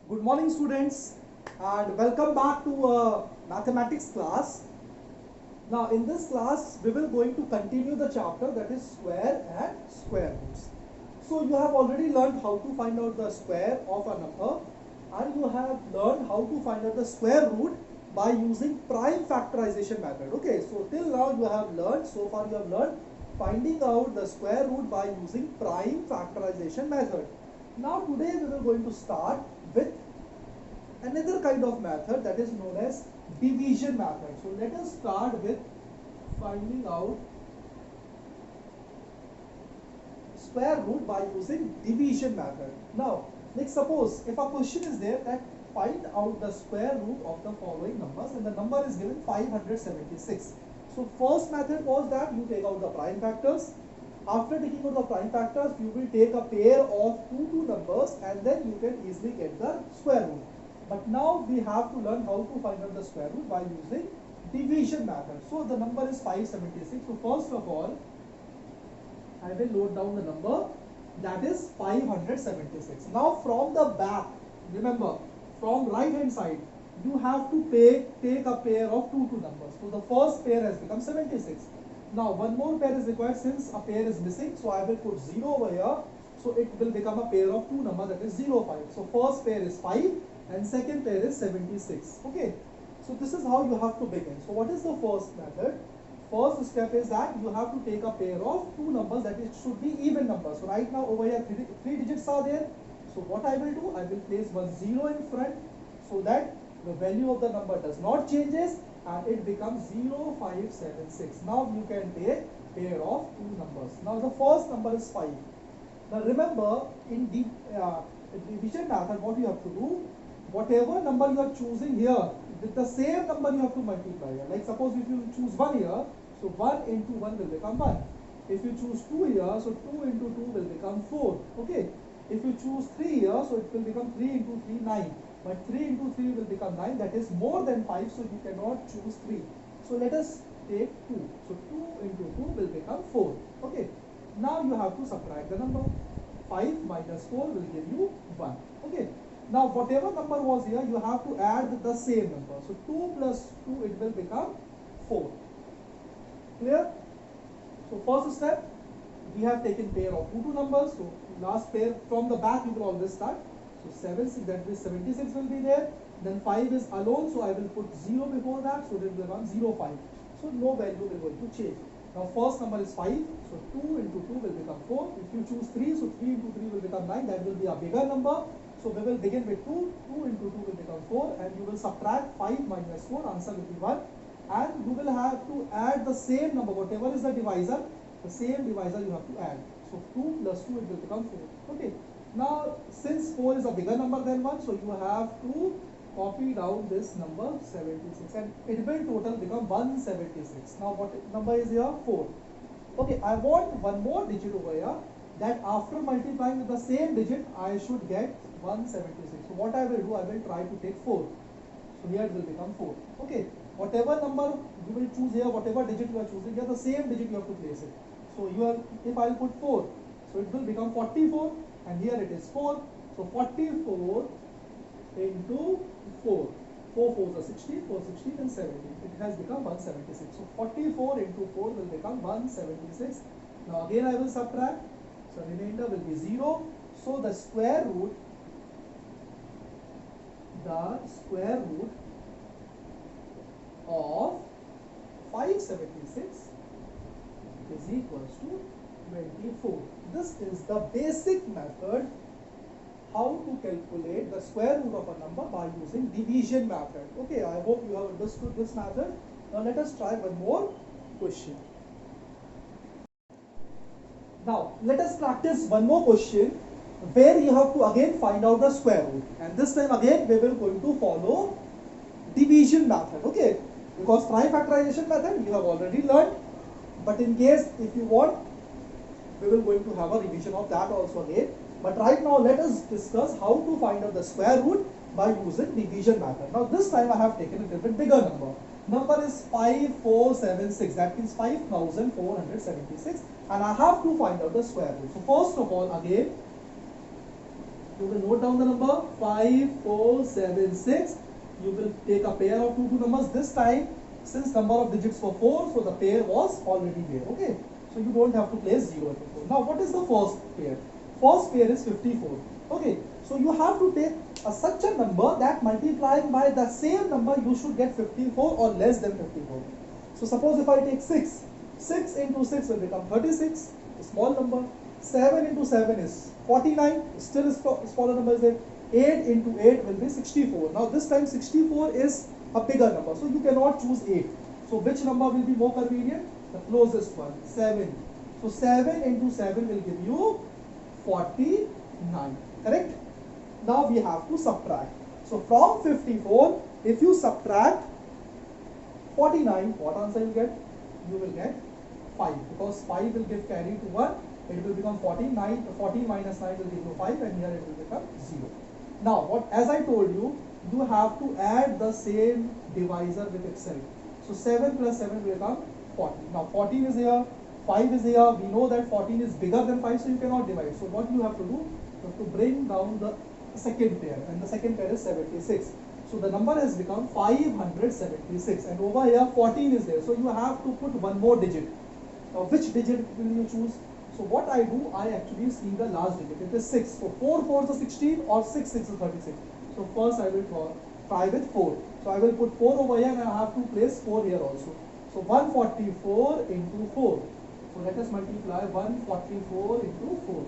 Good morning, students, and welcome back to mathematics class. Now, in this class, we will going to continue the chapter that is square and square roots. So, you have already learned how to find out the square of a number, and you have learned how to find out the square root by using prime factorization method. Okay, so till now you have learned, so far you have learned finding out the square root by using prime factorization method. Now, today we are going to start with another kind of method that is known as division method. So let us start with finding out square root by using division method. Now, like suppose if a question is there that find out the square root of the following numbers and the number is given 576. So first method was that you take out the prime factors. After taking out the prime factors, you will take a pair of two numbers and then you can easily get the square root. But now we have to learn how to find out the square root by using division method. So the number is 576. So first of all, I will note down the number that is 576. Now from the back, remember from right hand side, you have to take a pair of two numbers. So the first pair has become 76. Now one more pair is required since a pair is missing. So I will put 0 over here. So it will become a pair of two numbers that is 0, 5. So first pair is 5 and second pair is 76. Okay. So this is how you have to begin. So what is the first method? First step is that you have to take a pair of two numbers that it should be even numbers. So right now over here three digits are there. So what I will do, I will place one 0 in front so that the value of the number does not changes and it becomes 0, 5, 7, 6. Now you can take pair of two numbers. Now the first number is 5. Now remember in division method what you have to do, whatever number you are choosing here, with the same number you have to multiply here. Like suppose if you choose 1 here, so 1 into 1 will become 1. If you choose 2 here, so 2 into 2 will become 4. Okay. If you choose 3 here, so it will become 3 into 3, 9. But 3 into 3 will become 9. That is more than 5, so you cannot choose 3. So let us take 2. So 2 into 2 will become 4. Okay. Now you have to subtract the number. 5 minus 4 will give you 1. Okay. Now whatever number was here, you have to add the same number. So 2 plus 2, it will become 4. Clear? So first step, we have taken pair of two numbers. So last pair from the back you will always start. So 7, 6, that means 76 will be there. Then 5 is alone, so I will put 0 before that. So it will become 0, 5. So no value will going to change. Now first number is 5. So 2 into 2 will become 4. If you choose 3, so 3 into 3 will become 9. That will be a bigger number. So we will begin with 2. 2 into 2 will become 4. And you will subtract 5 minus 4. Answer will be 1. And you will have to add the same number. Whatever is the divisor, the same divisor you have to add. So 2 plus 2 it will become 4. Okay. Now since 4 is a bigger number than 1, so you have to copy down this number 76 and it will total become 176. Now what number is here? 4. Okay, I want one more digit over here that after multiplying with the same digit I should get 176. So what I will do, I will try to take 4. So here it will become 4. Okay, whatever number you will choose here, whatever digit you are choosing here, the same digit you have to place it. So you are, if I will put 4, so it will become 44 and here it is 4. So 44 into 4. 4 4s are 16, 4 16 and 17. It has become 176. So 44 into 4 will become 176. Now again I will subtract. So remainder will be 0. So the square root of 576 is equals to 24. This is the basic method how to calculate the square root of a number by using division method. Okay, I hope you have understood this method. Now let us try one more question. Now let us practice one more question where you have to again find out the square root, and this time again we will going to follow division method. Okay, because prime factorization method you have already learned, but in case if you want, we will going to have a revision of that also again. But right now let us discuss how to find out the square root by using division method. Now this time I have taken a little bit bigger number. Number is 5476, that means 5476, and I have to find out the square root. So first of all again You will note down the number 5476. You will take a pair of two numbers. This time, since number of digits were 4, so the pair was already there. Okay, so you don't have to place 0 at 4. Now, what is the first pair? First pair is 54. Okay, so you have to take such a number that multiplying by the same number you should get 54 or less than 54. So suppose if I take 6, 6 into 6 will become 36, a small number. 7 into 7 is 49, still a smaller number is there. 8 into 8 will be 64. Now this time 64 is a bigger number, so you cannot choose 8. So which number will be more convenient? The closest one, 7. So 7 into 7 will give you 49, correct? Now we have to subtract. So from 54, if you subtract 49, what answer you get? You will get 5, because 5 will give carry to 1. It will become 14 minus 9 will give you 5, and here it will become 0. Now, as I told you, you have to add the same divisor with itself. So 7 plus 7 will become 14. Now 14 is here, 5 is here. We know that 14 is bigger than 5, so you cannot divide. So what you have to do? You have to bring down the second pair, and the second pair is 76. So the number has become 576, and over here 14 is there. So you have to put one more digit. Now which digit will you choose? So what I do, I actually see the last digit. It is 6. So 4 4s are 16, or 6 6 is 36. So first I will try with 4. So I will put 4 over here, and I have to place 4 here also. So 144 into 4. So let us multiply 144 into 4.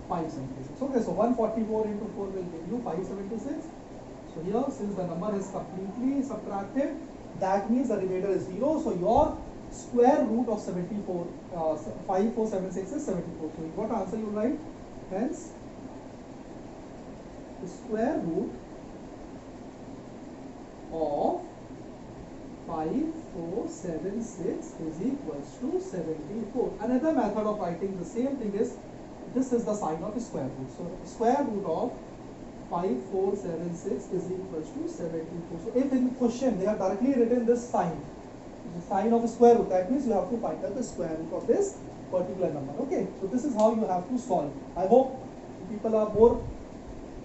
576. Okay, so 144 into 4 will give you 576. So here, since the number is completely subtracted, that means the remainder is 0. So your square root of 74, 5476 is 74. So what answer you write? Hence, the square root of 5476 is equals to 74. Another method of writing the same thing is, this is the sign of a square root. So square root of 5476 is equals to 74. So if in question they have directly written this sign, the sign of a square root, that means you have to find out the square root of this particular number. Okay, so this is how you have to solve. I hope people are more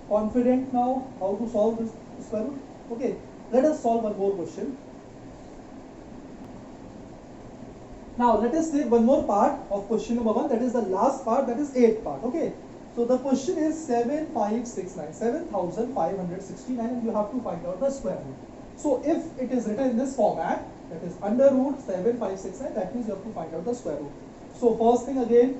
confident now how to solve this square root. Okay, let us solve one more question. Now let us take one more part of question number 1, that is the last part, that is 8th part. Okay, so the question is 7569, and you have to find out the square root. So if it is written in this format, that is under root 7569, that means you have to find out the square root. So first thing again,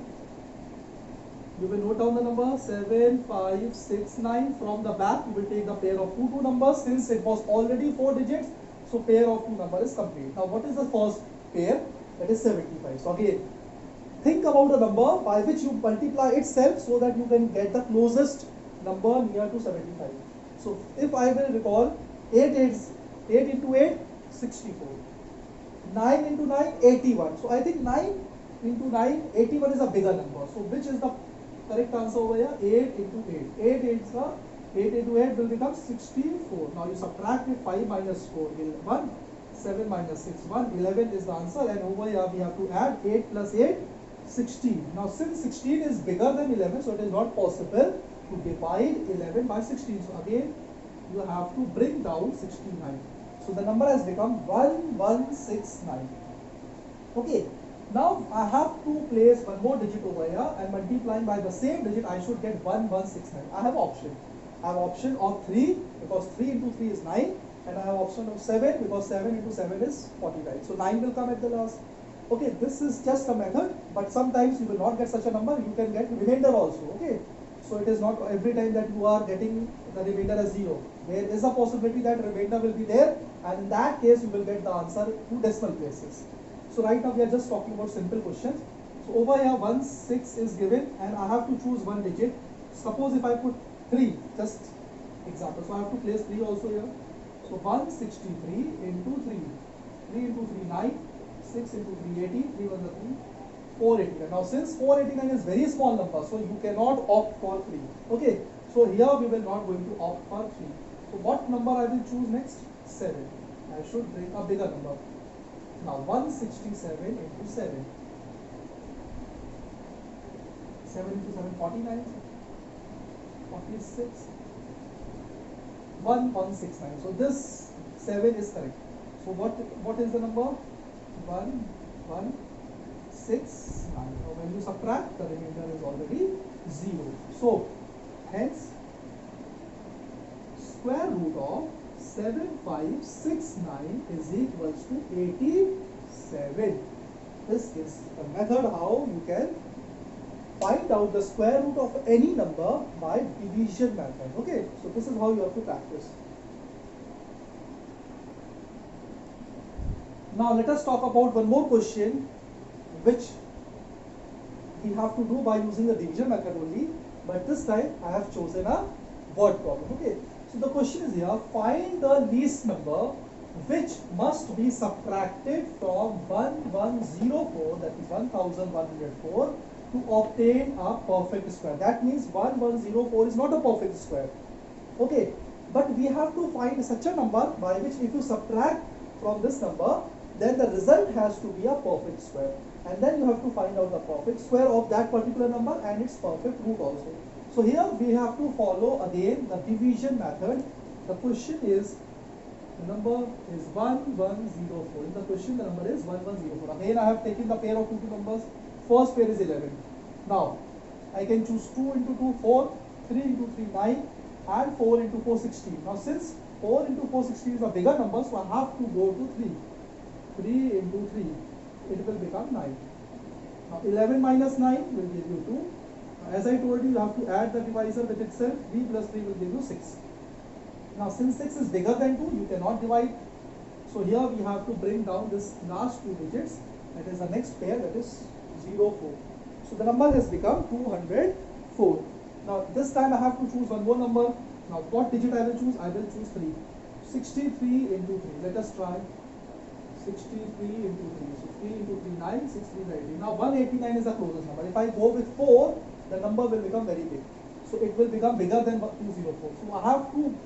you will note down the number 7569. From the back, you will take the pair of two numbers. Since it was already 4 digits, so pair of two numbers is complete. Now what is the first pair? That is 75. So again, think about a number by which you multiply itself so that you can get the closest number near to 75. So if I will recall, 8 into 8, 64. 9 into 9, 81. So I think 9 into 9, 81 is a bigger number. So which is the correct answer over here? 8 into 8. 8 into 8 will become 64. Now you subtract it, 5 minus 4 will 1. 7 minus 6, 1, 11 is the answer, and over here we have to add 8 plus 8, 16. Now since 16 is bigger than 11, so it is not possible to divide 11 by 16. So again, you have to bring down 69. So the number has become 1169. Okay, now I have to place one more digit over here, and multiplying by the same digit, I should get 1169. I have option. I have option of 3, because 3 into 3 is 9. And I have option of 7, because 7 into 7 is 49. So 9 will come at the last. Okay, this is just a method, but sometimes you will not get such a number. You can get remainder also. Okay, so it is not every time that you are getting the remainder as 0. There is a possibility that remainder will be there, and in that case you will get the answer to decimal places. So right now we are just talking about simple questions. So over here 16 is given, and I have to choose one digit. Suppose if I put 3, just example. So I have to place 3 also here. So 163 into 3. 3 into 3, 9. 6 into 3, 80. 3 1 3. 489. Now since 489 is very small number, so you cannot opt for 3. Okay. So here we will not going to opt for 3. So what number I will choose next? 7. I should bring a bigger number. Now 167 into 7. 7 into 7, 49. 46. 1169. So this 7 is correct. So what is the number? 1169. Now when you subtract, the remainder is already 0. So hence square root of 7569 is equals to 87. This is the method how you can find out the square root of any number by division method. Okay, so this is how you have to practice. Now let us talk about one more question which we have to do by using the division method only, but this time I have chosen a word problem. Okay, so the question is here, find the least number which must be subtracted from 1104, that is 1104, to obtain a perfect square. That means 1104 is not a perfect square. Okay, but we have to find such a number by which if you subtract from this number, then the result has to be a perfect square. And then you have to find out the perfect square of that particular number and its perfect root also. So here we have to follow again the division method. The question is, the number is 1104. In the question, the number is 1104. Again, I have taken the pair of two numbers. First pair is 11. Now, I can choose 2 into 2, 4, 3 into 3, 9, and 4 into 4, 16. Now, since 4 into 4, 16 is a bigger number, so I have to go to 3. 3 into 3, it will become 9. Now, 11 minus 9 will give you 2. As I told you, you have to add the divisor with itself. 3 plus 3 will give you 6. Now, since 6 is bigger than 2, you cannot divide. So, here we have to bring down this last 2 digits. That is the next pair, that is 0, 4. So, the number has become 204. Now, this time I have to choose one more number. Now, what digit I will choose? I will choose 3. 63 into 3. Let us try. 63 into 3. So, 3 into 3, 9. 6, 3 is 18. Now, 189 is the closest number. If I go with 4, the number will become very big. So, it will become bigger than 204. So, I have to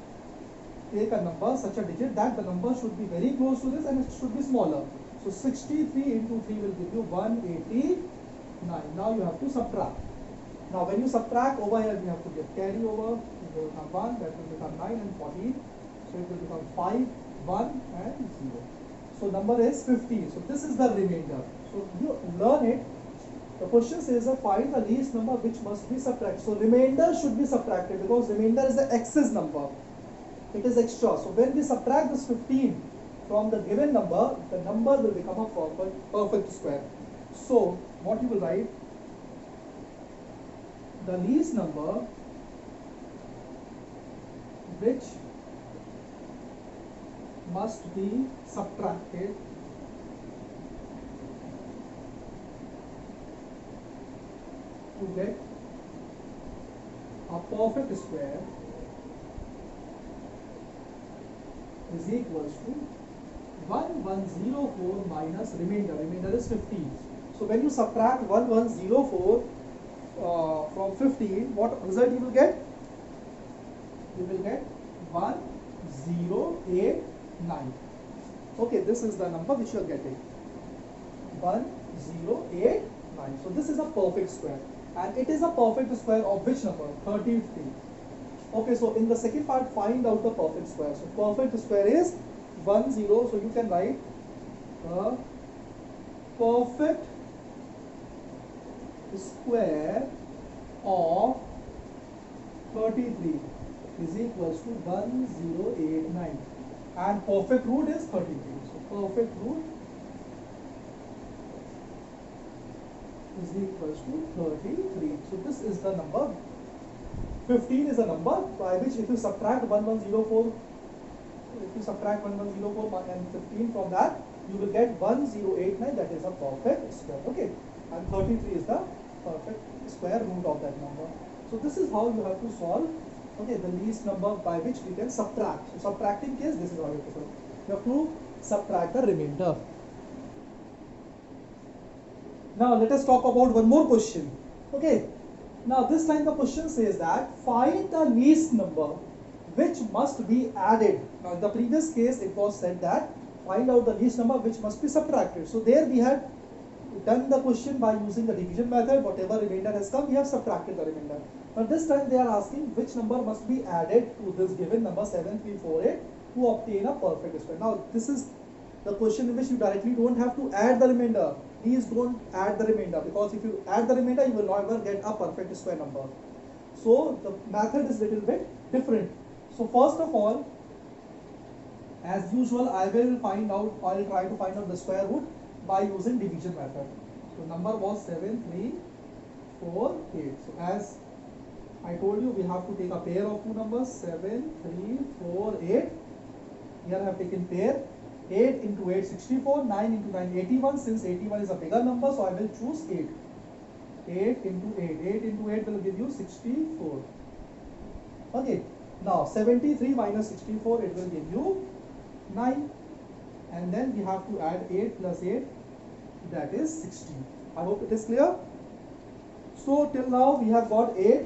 take a number, such a digit that the number should be very close to this and it should be smaller. So 63 into 3 will give you 189. Now you have to subtract. Now when you subtract, over here we have to get carry over. It will become 1, that will become 9 and 14. So it will become 5, 1 and 0. So number is 15. So this is the remainder. So you learn it. The question says that find the least number which must be subtracted. So remainder should be subtracted because remainder is the excess number. It is extra. So when we subtract this 15 from the given number, the number will become a perfect square. So what you will write? The least number which must be subtracted to get a perfect square is equals to 1104 minus remainder. Remainder is 15. So when you subtract 1104 from 15, what result you will get? You will get 1089. Okay, this is the number which you are getting. 1089. So this is a perfect square. And it is a perfect square of which number? 33. Okay, so in the second part, find out the perfect square. So perfect square is 10. So you can write the perfect square of 33 is equals to 1089. And perfect root is 33. So perfect root is equals to 33. So this is the number. 15 is a number by which if you subtract 1104, and 15 from that, you will get 1089, that is a perfect square. Okay, and 33 is the perfect square root of that number. So this is how you have to solve, okay, the least number by which we can subtract. So subtracting case, this is how you have to solve. You have to subtract the remainder. Now let us talk about one more question. Okay. Now this time the question says that find the least number which must be added. Now in the previous case it was said that find out the least number which must be subtracted. So there we had done the question by using the division method. Whatever remainder has come, we have subtracted the remainder. But this time they are asking which number must be added to this given number 7348 to obtain a perfect square. Now this is the question in which you directly don't have to add the remainder. Please don't add the remainder, because if you add the remainder, you will never get a perfect square number. So the method is little bit different. So first of all, as usual, I will try to find out the square root by using division method. So number was 7348. So as I told you, we have to take a pair of two numbers, 7348. Here I have taken pair. 8 into 8, 64, 9 into 9, 81. Since 81 is a bigger number, so I will choose 8. 8 into 8. 8 into 8 will give you 64. Okay. Now 73 minus 64, it will give you 9. And then we have to add 8 plus 8, that is 16. I hope it is clear. So till now we have got 8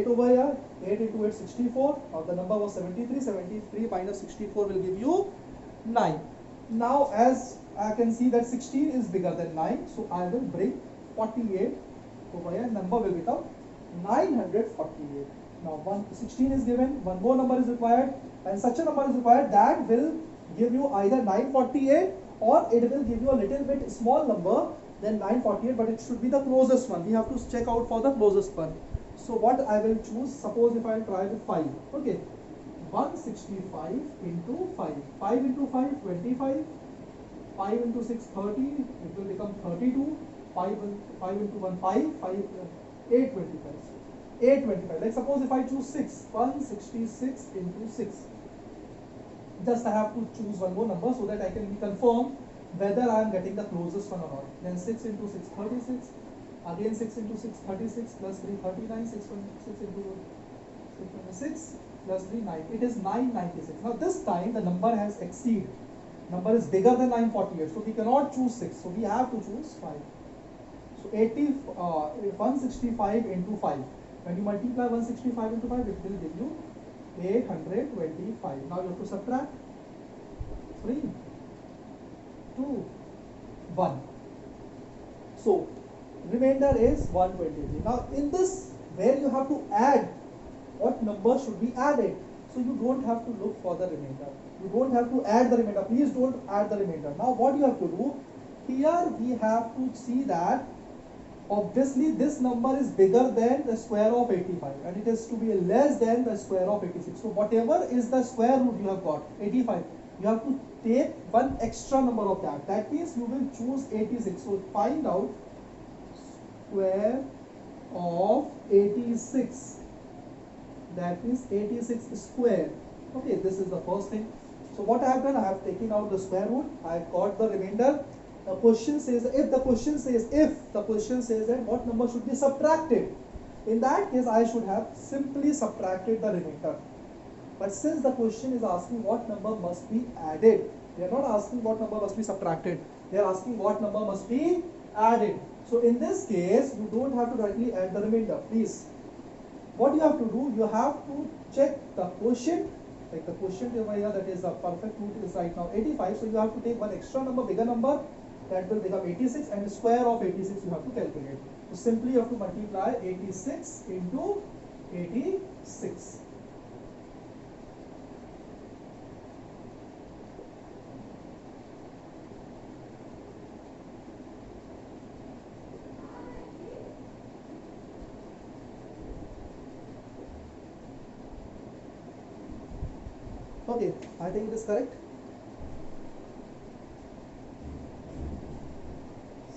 over here. 8 into 8, 64. Now the number was 73. 73 minus 64 will give you 9. Now as I can see that 16 is bigger than 9, so I will bring 48 over here. Number will become 948. Now 16 is given, one more number is required, and such a number is required that will give you either 948 or it will give you a little bit small number than 948, but it should be the closest one. We have to check out for the closest one. So what I will choose, suppose if I try with 5, okay, 165 into 5. 5 into 5, 25. 5 into 6, 30. It will become 32. 5 into 1, 5. 825. 825. Like suppose if I choose 6. 166 into 6. Just I have to choose one more number so that I can be confirmed whether I am getting the closest one or not. Then 6 into 6, 36. Again 6 into 6, 36. Plus 3, 39. 6 into 6. Plus 3, 9. It is 996. Now this time the number has exceeded. Number is bigger than 948. So we cannot choose 6. So we have to choose 5. So 165 into 5. When you multiply 165 into 5, it will give you 825. Now you have to subtract 3, 2, 1. So remainder is 123. Now in this, where you have to add, what number should be added? So you don't have to look for the remainder. You don't have to add the remainder. Please don't add the remainder. Now what you have to do, here we have to see that obviously this number is bigger than the square of 85 and it is to be less than the square of 86. So whatever is the square root you have got, 85, you have to take one extra number of that. That means you will choose 86. So find out square of 86. That means 86 square. Okay, this is the first thing. So what I have done, I have taken out the square root. I have got the remainder. The question says that if the question says that what number should be subtracted, in that case I should have simply subtracted the remainder. But since the question is asking what number must be added, they are not asking what number must be subtracted. They are asking what number must be added. So in this case, you don't have to directly add the remainder. Please, what you have to do, you have to check the quotient. Like the quotient over here, that is the perfect root is right now 85. So you have to take one extra number, bigger number, that will become 86, and the square of 86 you have to calculate. So simply you have to multiply 86 into 86. Okay, I think it is correct.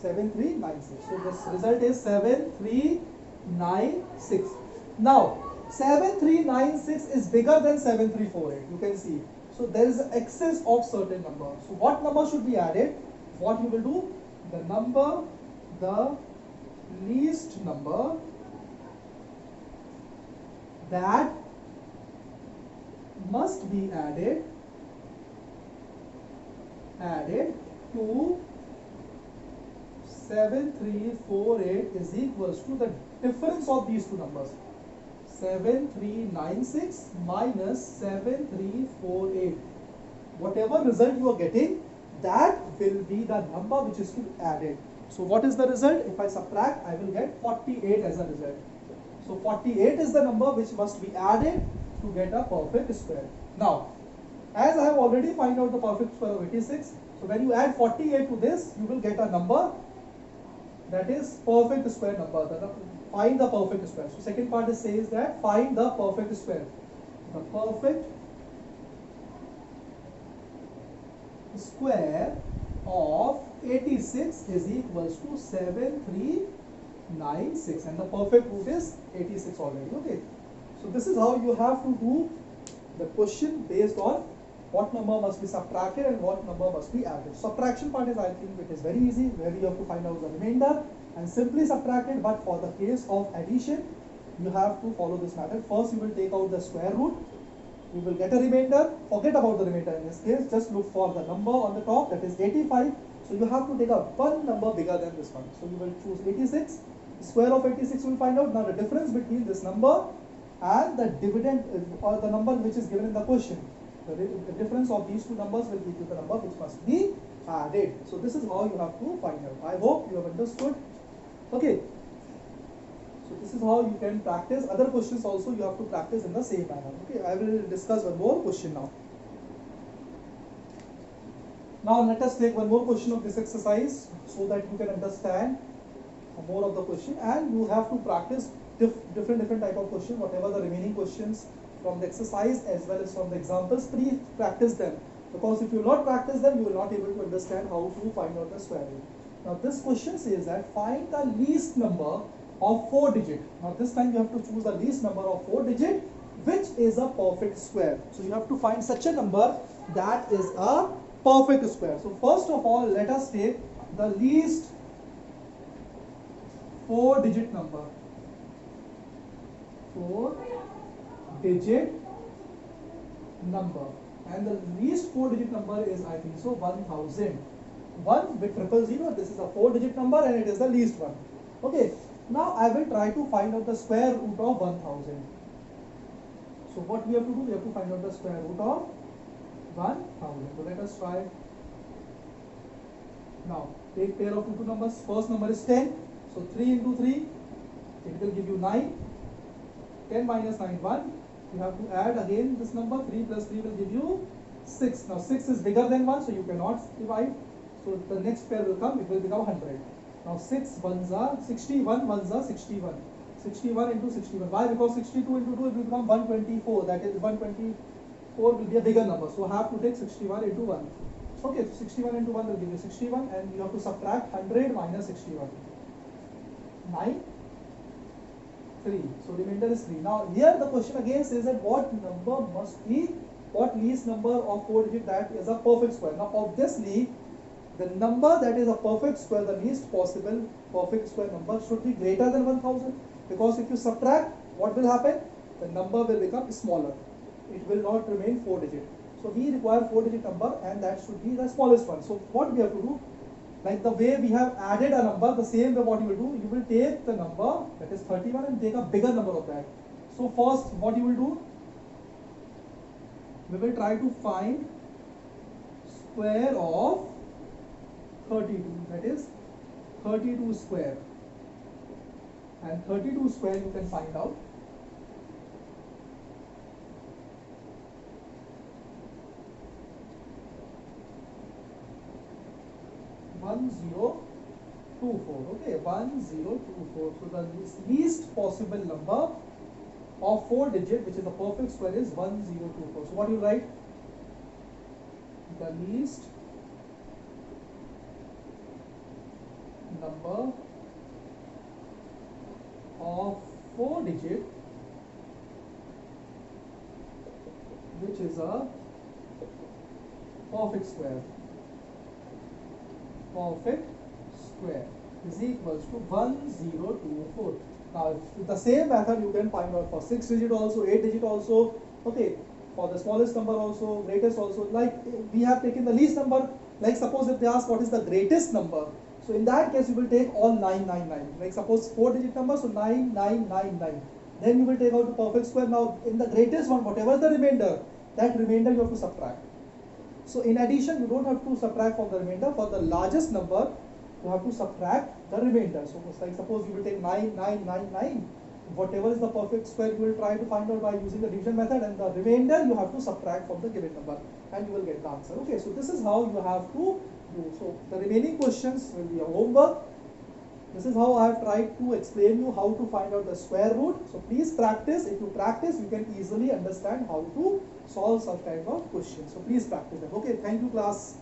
7396. So this result is 7396. Now 7396 is bigger than 7348. You can see. So there is an excess of certain number. So what number should be added? What you will do? The least number that must be added to 7348 is equals to the difference of these two numbers. 7396 minus 7348. Whatever result you are getting, that will be the number which is to be added. So what is the result? If I subtract, I will get 48 as a result. So 48 is the number which must be added to get a perfect square. Now, as I have already found out the perfect square of 86, so when you add 48 to this, you will get a number that is perfect square number. Find the perfect square. So second part is says that find the perfect square. The perfect square of 86 is equals to 7396, and the perfect root is 86 already. Okay, so this is how you have to do the question based on what number must be subtracted and what number must be added. Subtraction part is, I think, it is very easy, where you have to find out the remainder and simply subtract it. But for the case of addition, you have to follow this method. First, you will take out the square root. You will get a remainder. Forget about the remainder in this case. Just look for the number on the top, that is 85. So you have to take out one number bigger than this one. So you will choose 86. The square of 86 you will find out. Now the difference between this number and the dividend or the number which is given in the question. The difference of these two numbers will give you the number which must be added. So this is how you have to find out. I hope you have understood. Okay. So this is how you can practice. Other questions also you have to practice in the same manner. Okay, I will discuss one more question now. Now let us take one more question of this exercise so that you can understand more of the question, and you have to practice different type of question, whatever the remaining questions from the exercise as well as from the examples. Please practice them, because if you will not practice them, you will not be able to understand how to find out the square root. Now this question says that find the least number of 4 digit. Now this time you have to choose the least number of 4 digit which is a perfect square. So you have to find such a number that is a perfect square. So first of all, let us take the least 4 digit number. 4 digit number, and the least 4 digit number is, I think so, 1000. 1 with 000. This is a 4 digit number and it is the least one. Okay, now I will try to find out the square root of 1000. So what we have to do, we have to find out the square root of 1000. So let us try. Now take pair of two numbers. First number is 10. So 3 into 3, it will give you 9. 10 minus 9, 1. You have to add again this number. 3 plus 3 will give you 6. Now 6 is bigger than 1, so you cannot divide. So the next pair will come, it will become 100. Now 6 ones are 61, ones are 61. 61 into 61. Why? Because 62 into 2 it will become 124. That is 124 will be a bigger number. So I have to take 61 into 1. Okay, so 61 into 1 will give you 61, and you have to subtract 100 minus 61. 9, 3. So remainder is 3. Now here the question again says that what number must be, what least number of 4 digit that is a perfect square. Now obviously the number that is a perfect square, the least possible perfect square number should be greater than 1000, because if you subtract, what will happen? The number will become smaller. It will not remain 4 digit. So we require 4 digit number, and that should be the smallest one. So what we have to do, like the way we have added a number, the same way what you will do, you will take the number that is 31 and take a bigger number of that. So first what you will do, we will try to find square of 32, that is 32 square, and 32 square you can find out. Okay, 1024. So the least possible number of 4 digit which is a perfect square is 1024. So what do you write? The least number of 4 digit which is a perfect square. Perfect square is equals to 1024. Now with the same method you can find out for 6 digit also, 8 digit also. Okay, for the smallest number also, greatest also. Like we have taken the least number. Like suppose if they ask what is the greatest number, so in that case you will take all 999. Like suppose 4 digit number, so 9999. Then you will take out the perfect square. Now in the greatest one, whatever the remainder, that remainder you have to subtract. So in addition, you don't have to subtract from the remainder. For the largest number, you have to subtract the remainder. So it's like suppose you will take 9, 9, 9, 9. Whatever is the perfect square you will try to find out by using the division method, and the remainder you have to subtract from the given number, and you will get the answer. Okay, so this is how you have to do. So the remaining questions will be a homework. This is how I have tried to explain you how to find out the square root. So please practice. If you practice, you can easily understand how to solve such kind of questions. So please practice them. Okay, thank you class.